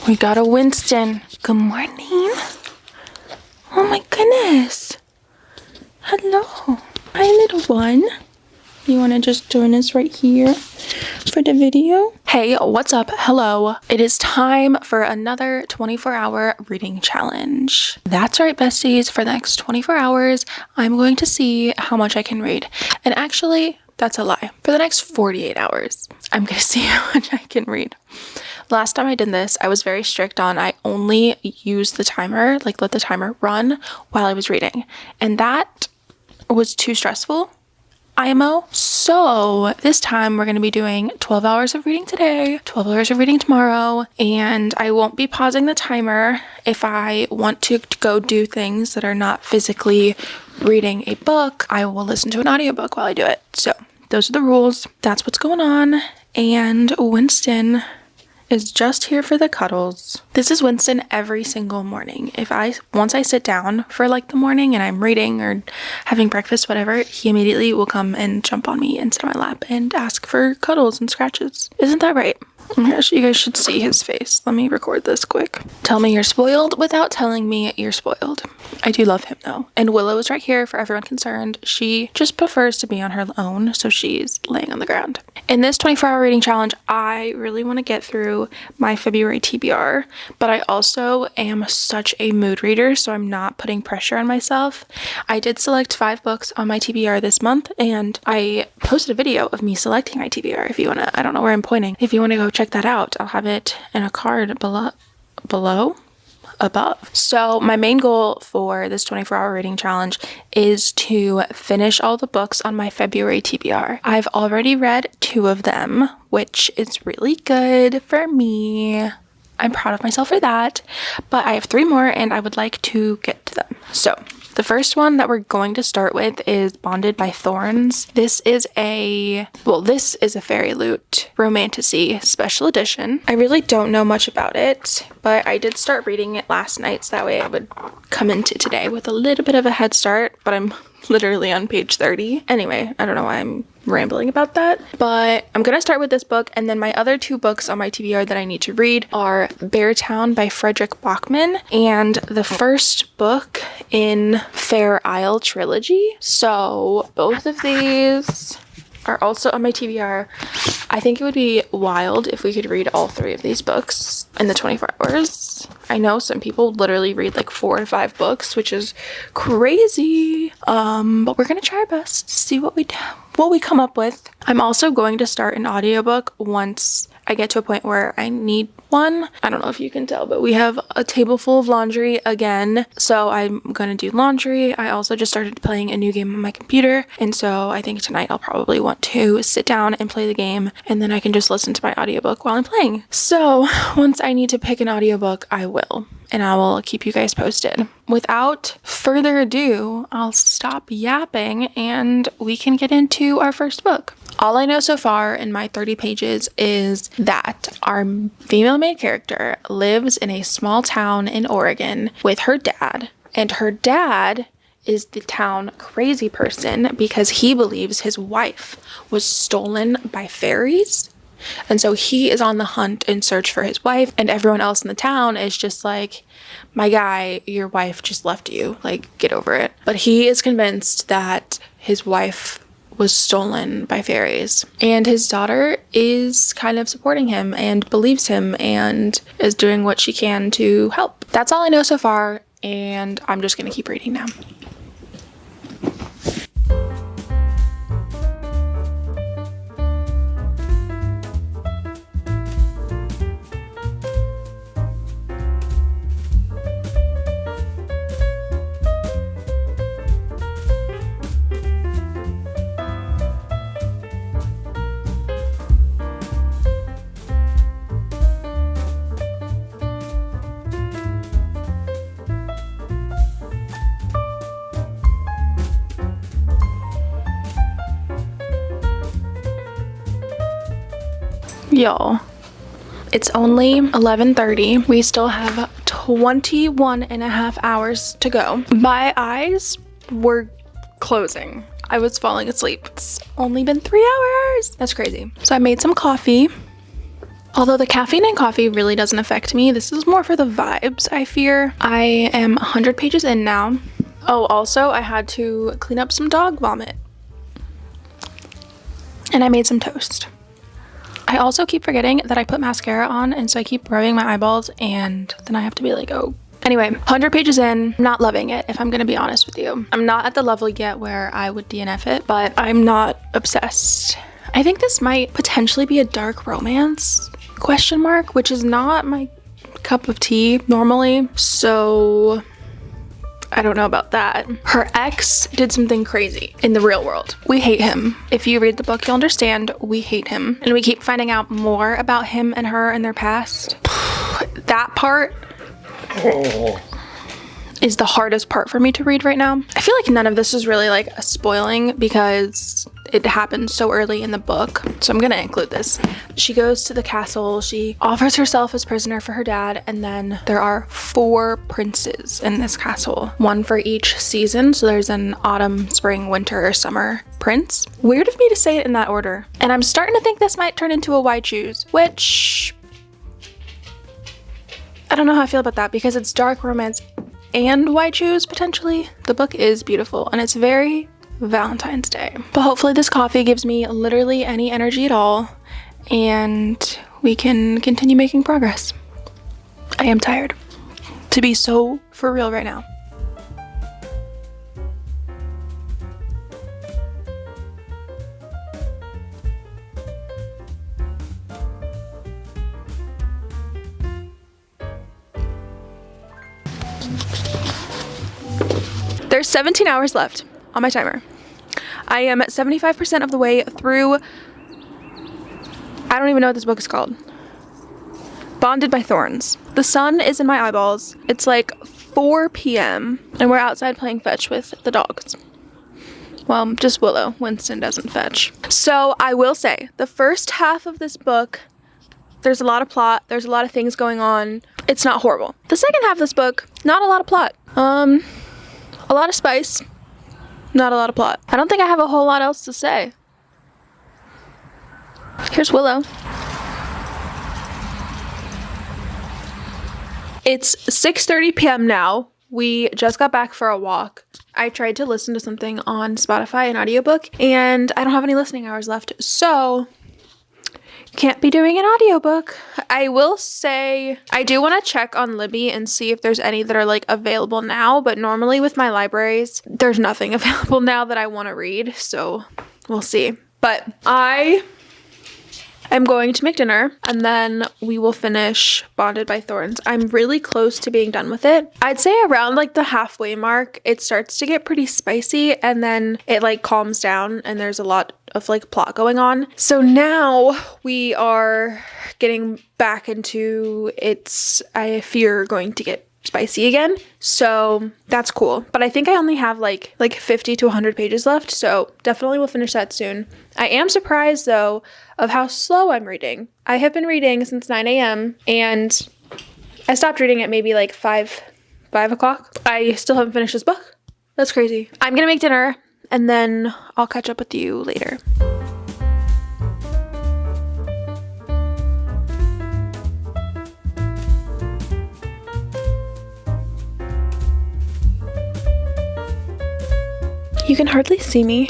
We got a Winston. Good morning. Oh my goodness. Hello. Hi, little one. You want to just join us right here for the video? Hey, what's up? Hello. It is time for another 24-hour reading challenge. That's right, besties. For the next 24 hours, I'm going to see how much I can read. And actually, that's a lie. For the next 48 hours, I'm going to see how much I can read. Last time I did this, I was very strict on I only used the timer, like let the timer run while I was reading. And that was too stressful, IMO. So this time we're going to be doing 12 hours of reading today, 12 hours of reading tomorrow, and I won't be pausing the timer if I want to go do things that are not physically reading a book. I will listen to an audiobook while I do it. So those are the rules. That's what's going on. And Winston is just here for the cuddles. This is Winston every single morning. Once I sit down for like the morning and I'm reading or having breakfast, whatever, he immediately will come and jump on me and sit on my lap and ask for cuddles and scratches. Isn't that right? You guys should see his face. Let me record this quick. Tell me you're spoiled without telling me you're spoiled. I do love him though. And Willow is right here for everyone concerned. She just prefers to be on her own, so she's laying on the ground. In this 24-hour reading challenge, I really want to get through my February TBR, but I also am such a mood reader, so I'm not putting pressure on myself. I did select 5 books on my TBR this month, and I posted a video of me selecting my TBR. If you want to, I don't know where I'm pointing. If you want to go check that out, I'll have it in a card above. So my main goal for this 24-hour reading challenge is to finish all the books on my February TBR. I've already read 2 of them, which is really good for me. I'm proud of myself for that, but I have 3 more and I would like to get to them. So the first one that we're going to start with is Bonded by Thorns. This is a Fairy Loot Romantasy special edition. I really don't know much about it, but I did start reading it last night, so that way I would come into today with a little bit of a head start, but I'm literally on page 30. Anyway, I don't know why I'm rambling about that, but I'm gonna start with this book, and then my other 2 books on my TBR that I need to read are Beartown by Frederick Bachman and the first book in Fair Isle trilogy. So both of these are also on my TBR. I think it would be wild if we could read all 3 of these books in the 24 hours. I know some people literally read like 4 or 5 books, which is crazy. But we're gonna try our best to see what we come up with. I'm also going to start an audiobook once I get to a point where I need one. I don't know if you can tell, but we have a table full of laundry again. So I'm gonna do laundry. I also just started playing a new game on my computer. And so I think tonight I'll probably want to sit down and play the game, and then I can just listen to my audiobook while I'm playing. So once I need to pick an audiobook, I will. And I will keep you guys posted. Without further ado, I'll stop yapping and we can get into our first book. All I know so far in my 30 pages is that our female main character lives in a small town in Oregon with her dad, and her dad is the town crazy person because he believes his wife was stolen by fairies. And so he is on the hunt and search for his wife, and everyone else in the town is just like, my guy, your wife just left you, like, get over it. But he is convinced that his wife was stolen by fairies, and his daughter is kind of supporting him and believes him and is doing what she can to help. That's all I know so far, and I'm just gonna keep reading now. Y'all, it's only 11:30. We still have 21 and a half hours to go. My eyes were closing. I was falling asleep. It's only been 3 hours. That's crazy. So I made some coffee. Although the caffeine in coffee really doesn't affect me, this is more for the vibes, I fear. I am 100 pages in now. Oh, also, I had to clean up some dog vomit. And I made some toast. I also keep forgetting that I put mascara on, and so I keep rubbing my eyeballs, and then I have to be like, oh. Anyway, 100 pages in, not loving it, if I'm gonna be honest with you. I'm not at the level yet where I would DNF it, but I'm not obsessed. I think this might potentially be a dark romance, ? Which is not my cup of tea normally, so I don't know about that. Her ex did something crazy in the real world. We hate him. If you read the book, you'll understand we hate him. And we keep finding out more about him and her and their past. That part is the hardest part for me to read right now. I feel like none of this is really like a spoiling because it happened so early in the book, so I'm gonna include this. She goes to the castle, she offers herself as prisoner for her dad, and then there are 4 princes in this castle, 1 for each season. So there's an autumn, spring, winter, or summer prince. Weird of me to say it in that order. And I'm starting to think this might turn into a why choose, which I don't know how I feel about that because it's dark romance and why choose potentially. The book is beautiful and it's very Valentine's Day. But hopefully this coffee gives me literally any energy at all and we can continue making progress. I am tired, to be so for real right now. There's 17 hours left on my timer. I am 75% of the way through. I don't even know what this book is called. Bonded by Thorns. The sun is in my eyeballs. It's like 4 p.m. and we're outside playing fetch with the dogs. Well, just Willow. Winston doesn't fetch. So I will say the first half of this book, there's a lot of plot. There's a lot of things going on. It's not horrible. The second half of this book, not a lot of plot. A lot of spice, not a lot of plot. I don't think I have a whole lot else to say. Here's Willow. It's 6:30 p.m. now. We just got back for a walk. I tried to listen to something on Spotify, an audiobook, and I don't have any listening hours left, so can't be doing an audiobook. I will say I do want to check on Libby and see if there's any that are like available now, but normally with my libraries, there's nothing available now that I want to read, so we'll see. But I am going to make dinner and then we will finish Bonded by Thorns. I'm really close to being done with it. I'd say around like the halfway mark, it starts to get pretty spicy and then it like calms down and there's a lot of like plot going on. So now we are getting back into I fear going to get spicy again. So that's cool. But I think I only have like 50 to 100 pages left. So definitely will finish that soon. I am surprised though of how slow I'm reading. I have been reading since 9 a.m. and I stopped reading at maybe like 5 o'clock. I still haven't finished this book. That's crazy. I'm gonna make dinner and then I'll catch up with you later. You can hardly see me,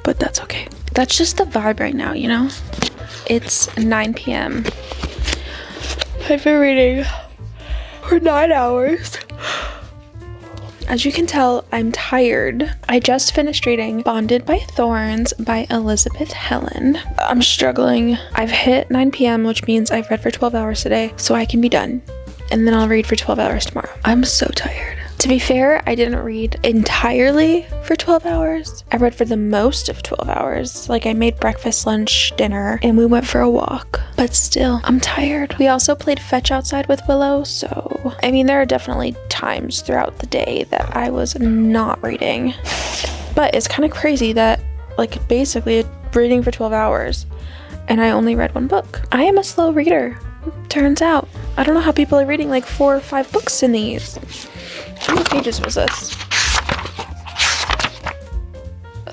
but that's okay. That's just the vibe right now, you know? It's 9 p.m. I've been reading for 9 hours. As you can tell, I'm tired. I just finished reading Bonded by Thorns by Elizabeth Helen. I'm struggling. I've hit 9 p.m., which means I've read for 12 hours today, so I can be done. And then I'll read for 12 hours tomorrow. I'm so tired. To be fair, I didn't read entirely for 12 hours. I read for the most of 12 hours. Like I made breakfast, lunch, dinner, and we went for a walk. But still, I'm tired. We also played fetch outside with Willow, so I mean, there are definitely times throughout the day that I was not reading. But it's kind of crazy that like basically reading for 12 hours and I only read 1 book. I am a slow reader, turns out. I don't know how people are reading like 4 or 5 books in these. How many pages was this?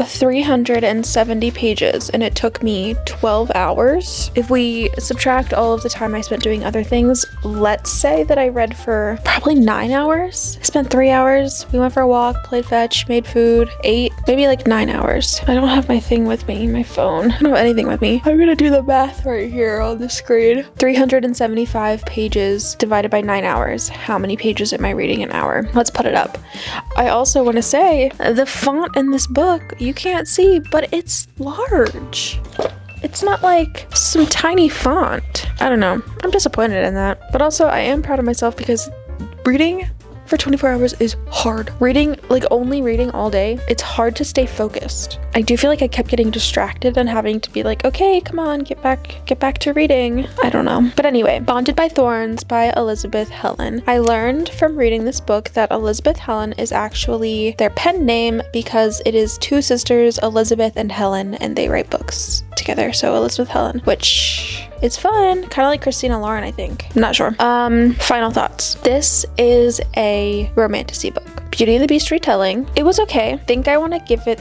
370 pages and it took me 12 hours. If we subtract all of the time I spent doing other things, let's say that I read for probably 9 hours. I spent 3 hours. We went for a walk, played fetch, made food, ate, maybe like 9 hours. I don't have my thing with me, my phone. I don't have anything with me. I'm gonna do the math right here on the screen. 375 pages divided by 9 hours. How many pages am I reading an hour? Let's put it up. I also want to say the font in this book, you can't see, but it's large. It's not like some tiny font. I don't know. I'm disappointed in that. But also I am proud of myself because reading for 24 hours is hard. Reading, like only reading all day, it's hard to stay focused. I do feel like I kept getting distracted and having to be like, okay, come on, get back to reading. I don't know. But anyway, Bonded by Thorns by Elizabeth Helen. I learned from reading this book that Elizabeth Helen is actually their pen name because it is two sisters, Elizabeth and Helen, and they write books together. So Elizabeth Helen, which is fun. Kind of like Christina Lauren, I think. I'm not sure. Final thoughts. This is a romantasy book. Beauty and the Beast retelling. It was okay. I think I want to give it...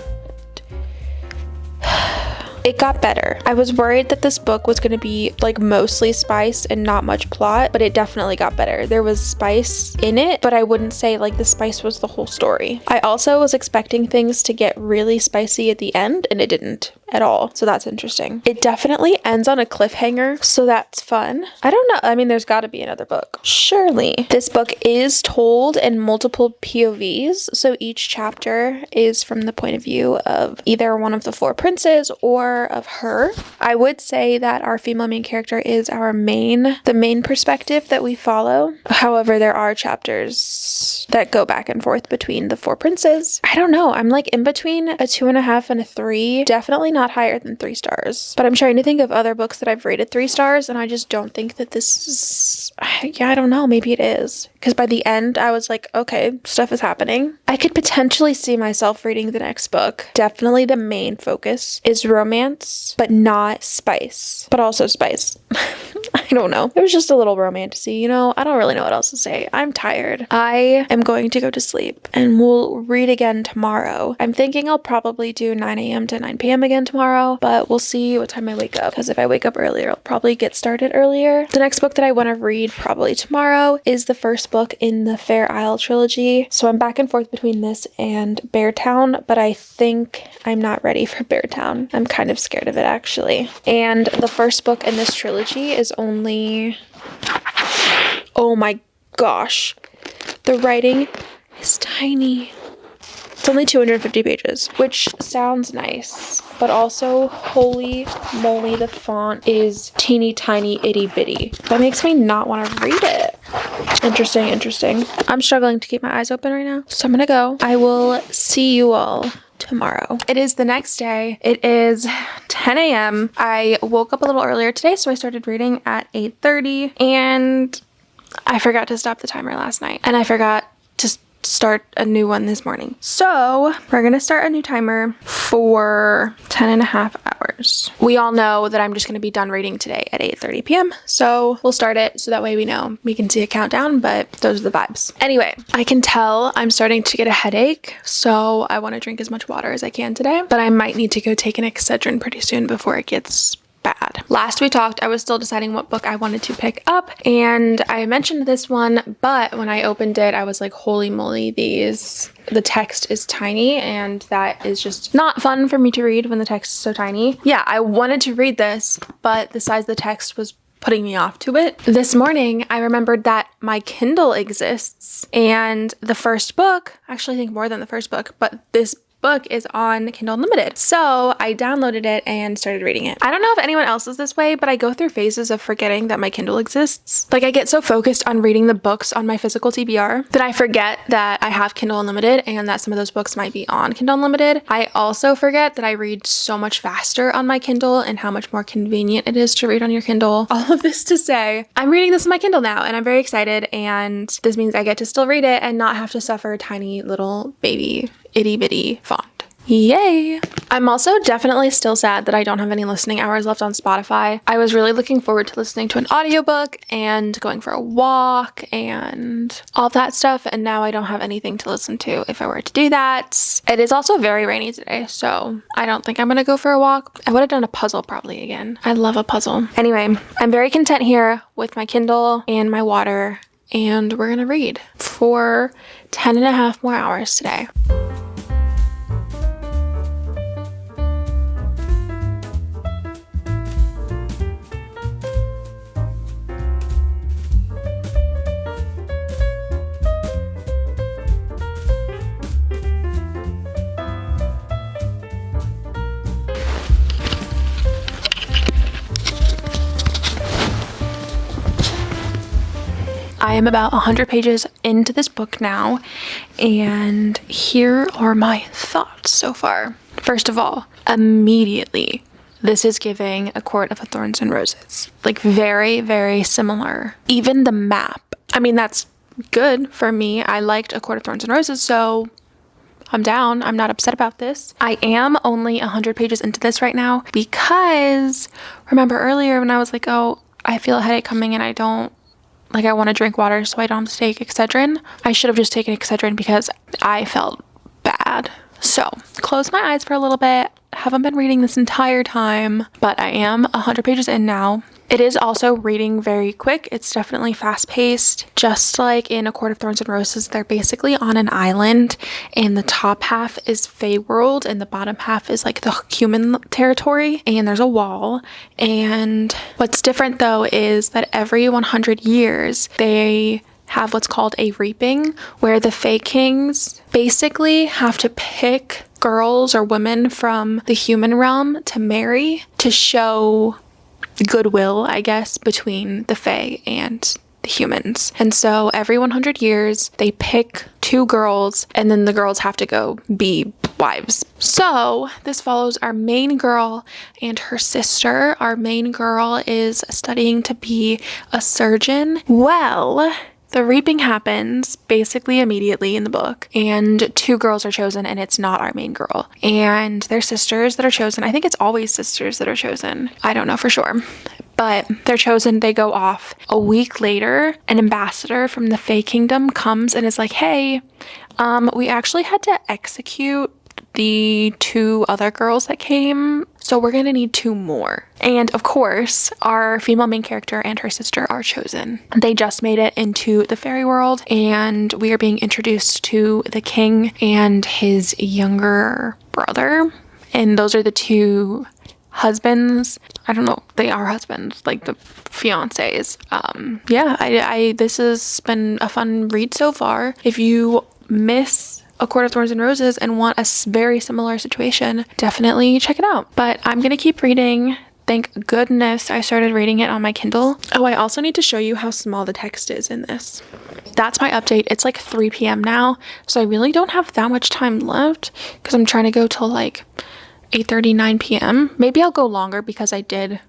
It got better. I was worried that this book was going to be like mostly spice and not much plot, but it definitely got better. There was spice in it, but I wouldn't say like the spice was the whole story. I also was expecting things to get really spicy at the end, and it didn't at all. So that's interesting. It definitely ends on a cliffhanger, so that's fun. I don't know. I mean, there's got to be another book. Surely. This book is told in multiple POVs, so each chapter is from the point of view of either one of the four princes or of her. I would say that our female main character is the main perspective that we follow. However, there are chapters that go back and forth between the four princes. I don't know. I'm like in between a 2.5 and a 3. Definitely not higher than 3 stars. But I'm trying to think of other books that I've rated 3 stars, and I just don't think that this is... Yeah, I don't know. Maybe it is. Because by the end, I was like, okay, stuff is happening. I could potentially see myself reading the next book. Definitely the main focus is romance, but not spice. But also spice. I don't know. It was just a little romantasy, you know? I don't really know what else to say. I'm tired. I am going to go to sleep, and we'll read again tomorrow. I'm thinking I'll probably do 9 a.m. to 9 p.m. again tomorrow, but we'll see what time I wake up. Because if I wake up earlier, I'll probably get started earlier. The next book that I want to read probably tomorrow is the first book in the Fair Isle trilogy. So I'm back and forth between this and Beartown, but I think I'm not ready for Beartown. I'm kind of scared of it, actually. And the first book in this trilogy is only... Oh my gosh. The writing is tiny. It's only 250 pages, which sounds nice, but also, holy moly, the font is teeny tiny itty bitty. That makes me not want to read it. Interesting. I'm struggling to keep my eyes open right now, so I'm gonna go. I will see you all tomorrow. It is the next day. It is 10 a.m. I woke up a little earlier today, so I started reading at 8:30, and I forgot to stop the timer last night, and I forgot to start a new one this morning. So we're gonna start a new timer for 10.5 hours. We all know that I'm just gonna be done reading today at 8:30 p.m. So we'll start it so that way we know. We can see a countdown, but those are the vibes. Anyway, I can tell I'm starting to get a headache, so I want to drink as much water as I can today, but I might need to go take an Excedrin pretty soon before it gets bad. Last we talked, I was still deciding what book I wanted to pick up, and I mentioned this one, but when I opened it, I was like, holy moly, the text is tiny, and that is just not fun for me to read when the text is so tiny. Yeah, I wanted to read this, but the size of the text was putting me off to it. This morning, I remembered that my Kindle exists, and the first book, actually I think more than the first book, but this book is on Kindle Unlimited. So I downloaded it and started reading it. I don't know if anyone else is this way, but I go through phases of forgetting that my Kindle exists. Like I get so focused on reading the books on my physical TBR that I forget that I have Kindle Unlimited and that some of those books might be on Kindle Unlimited. I also forget that I read so much faster on my Kindle and how much more convenient it is to read on your Kindle. All of this to say, I'm reading this on my Kindle now and I'm very excited, and this means I get to still read it and not have to suffer tiny little baby itty bitty font. Yay! I'm also definitely still sad that I don't have any listening hours left on Spotify. I was really looking forward to listening to an audiobook and going for a walk and all that stuff, and now I don't have anything to listen to if I were to do that. It is also very rainy today, so I don't think I'm gonna go for a walk. I would have done a puzzle probably again. I love a puzzle. Anyway, I'm very content here with my Kindle and my water, and we're gonna read for 10 and a half more hours today. I am about 100 pages into this book now, and here are my thoughts so far. First of all, immediately, this is giving A Court of Thorns and Roses. Like, very, very similar. Even the map. I mean, that's good for me. I liked A Court of Thorns and Roses, so I'm down. I'm not upset about this. I am only 100 pages into this right now because, remember earlier when I was like, oh, I feel a headache coming and I want to drink water so I don't have to take Excedrin. I should have just taken Excedrin because I felt bad. So, close my eyes for a little bit. Haven't been reading this entire time, but I am 100 pages in now. It is also reading very quick. It's definitely fast-paced. Just like in A Court of Thorns and Roses, they're basically on an island, and the top half is Fey world, and the bottom half is like the human territory, and there's a wall. And what's different, though, is that every 100 years, they have what's called a reaping, where the Fey kings basically have to pick girls or women from the human realm to marry to show goodwill, I guess, between the Fae and the humans. And so every 100 years, they pick 2 girls, and then the girls have to go be wives. So this follows our main girl and her sister. Our main girl is studying to be a surgeon. Well, the reaping happens basically immediately in the book, and 2 girls are chosen, and it's not our main girl. And they're sisters that are chosen. I think it's always sisters that are chosen. I don't know for sure. But they're chosen, they go off. A week later, an ambassador from the Fae Kingdom comes and is like, hey, we actually had to execute the 2 other girls that came, so we're gonna need 2 more. And of course, our female main character and her sister are chosen. They just made it into the fairy world, and we are being introduced to the king and his younger brother. And those are the 2 husbands. I don't know, they are husbands, like the fiancés. This has been a fun read so far. If you miss A Court of Thorns and Roses and want a very similar situation, definitely check it out. But I'm gonna keep reading. Thank goodness I started reading it on my Kindle. Oh, I also need to show you how small the text is in this. That's my update. It's like 3 p.m. now, so I really don't have that much time left because I'm trying to go till like 8:30, 9 p.m. Maybe I'll go longer because I did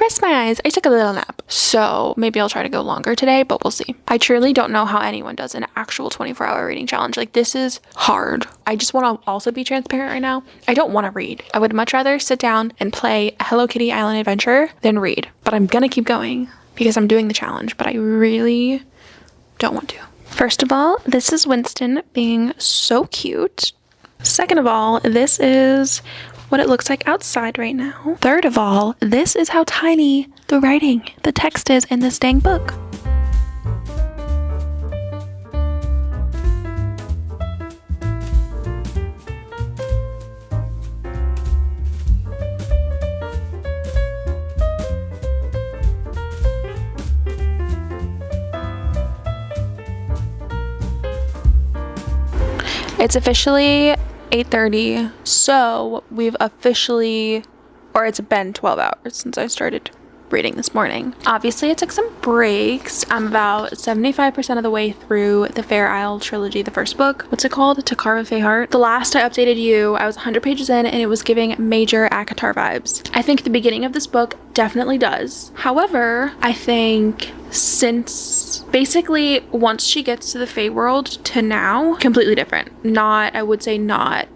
rest my eyes. I took a little nap. So maybe I'll try to go longer today, but we'll see. I truly don't know how anyone does an actual 24-hour reading challenge. Like, this is hard. I just want to also be transparent right now. I don't want to read. I would much rather sit down and play a Hello Kitty Island adventure than read. But I'm gonna keep going because I'm doing the challenge, but I really don't want to. First of all, this is Winston being so cute. Second of all, this is what it looks like outside right now. Third of all, this is how tiny the text is in this dang book. It's officially 8:30, so we've officially, or it's been 12 hours since I started reading this morning. Obviously, I took some breaks. I'm about 75% of the way through the Fair Isle trilogy, the first book. What's it called? To Carve a Fey Heart. The last I updated you, I was 100 pages in, and it was giving major ACOTAR vibes. I think the beginning of this book definitely does. However, I think since basically once she gets to the Fey world to now, completely different. I would say not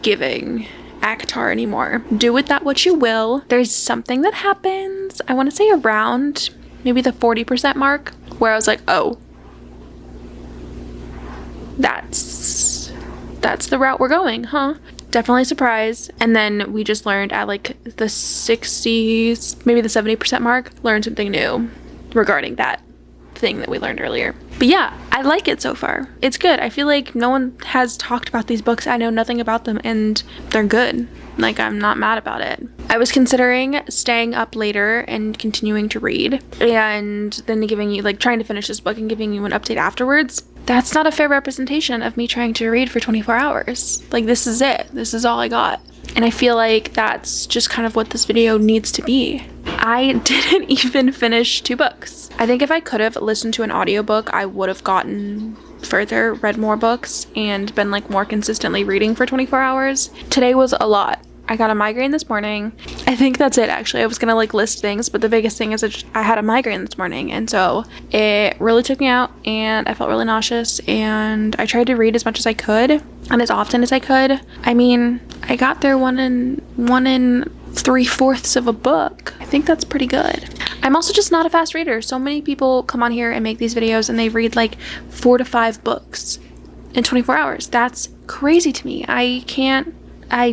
giving ACOTAR anymore. Do with that what you will. There's something that happens, I want to say around maybe the 40% mark, where I was like, oh, that's the route we're going, huh? Definitely a surprise. And then we just learned at like the 60s, maybe the 70% mark, learned something new regarding that thing that we learned earlier. But yeah, I like it so far. It's good. I feel like no one has talked about these books. I know nothing about them and they're good. Like, I'm not mad about it. I was considering staying up later and continuing to read and then giving you, like, trying to finish this book and giving you an update afterwards. That's not a fair representation of me trying to read for 24 hours. Like, this is it. This is all I got. And I feel like that's just kind of what this video needs to be. I didn't even finish 2 books. I think if I could have listened to an audiobook, I would have gotten further, read more books, and been like more consistently reading for 24 hours. Today was a lot. I got a migraine this morning. I think that's it, actually. I was gonna like list things, but the biggest thing is that I had a migraine this morning, and so it really took me out and I felt really nauseous, and I tried to read as much as I could and as often as I could. I mean, I got there one in 3/4 of a book. I think that's pretty good. I'm also just not a fast reader. So many people come on here and make these videos and they read like 4 to 5 books in 24 hours. That's crazy to me. I can't and I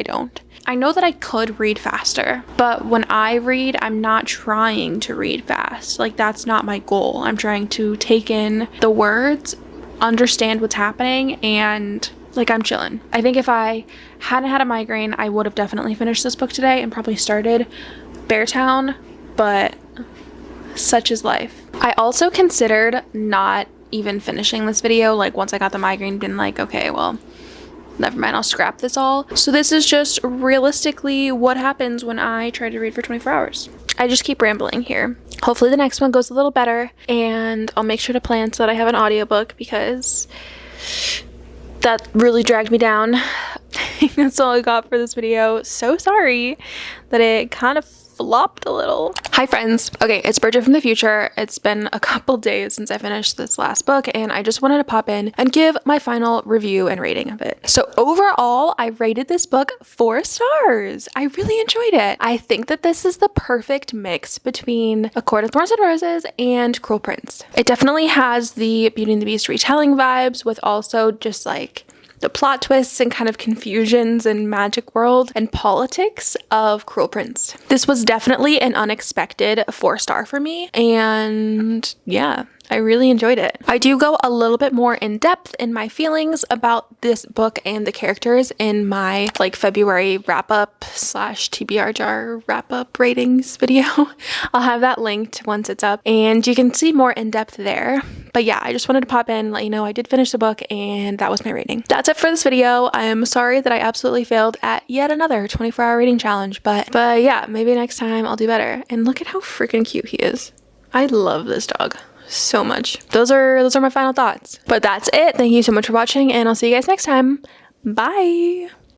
don't. I know that I could read faster, but when I read, I'm not trying to read fast. Like, that's not my goal. I'm trying to take in the words, understand what's happening, and like, I'm chilling. I think if I hadn't had a migraine, I would have definitely finished this book today and probably started Beartown, but such is life. I also considered not even finishing this video, like, once I got the migraine, been like, okay, well, never mind, I'll scrap this all. So this is just realistically what happens when I try to read for 24 hours. I just keep rambling here. Hopefully the next one goes a little better, and I'll make sure to plan so that I have an audiobook, because that really dragged me down. That's all I got for this video. So sorry that it kind of flopped a little. Hi friends. Okay, it's Bridget from the future. It's been a couple days since I finished this last book, and I just wanted to pop in and give my final review and rating of it. So overall, I rated this book 4 stars. I really enjoyed it. I think that this is the perfect mix between A Court of Thorns and Roses and Cruel Prince. It definitely has the Beauty and the Beast retelling vibes, with also just like the plot twists and kind of confusions and magic world and politics of Cruel Prince. This was definitely an unexpected 4-star for me, and yeah, I really enjoyed it. I do go a little bit more in depth in my feelings about this book and the characters in my like February wrap-up / TBR jar wrap-up ratings video. I'll have that linked once it's up, and you can see more in depth there. But yeah, I just wanted to pop in, let you know I did finish the book, and that was my rating. That's it for this video. I'm sorry that I absolutely failed at yet another 24-hour reading challenge, but yeah, maybe next time I'll do better. And look at how freaking cute he is. I love this dog so much. Those are my final thoughts. But that's it. Thank you so much for watching, and I'll see you guys next time. Bye.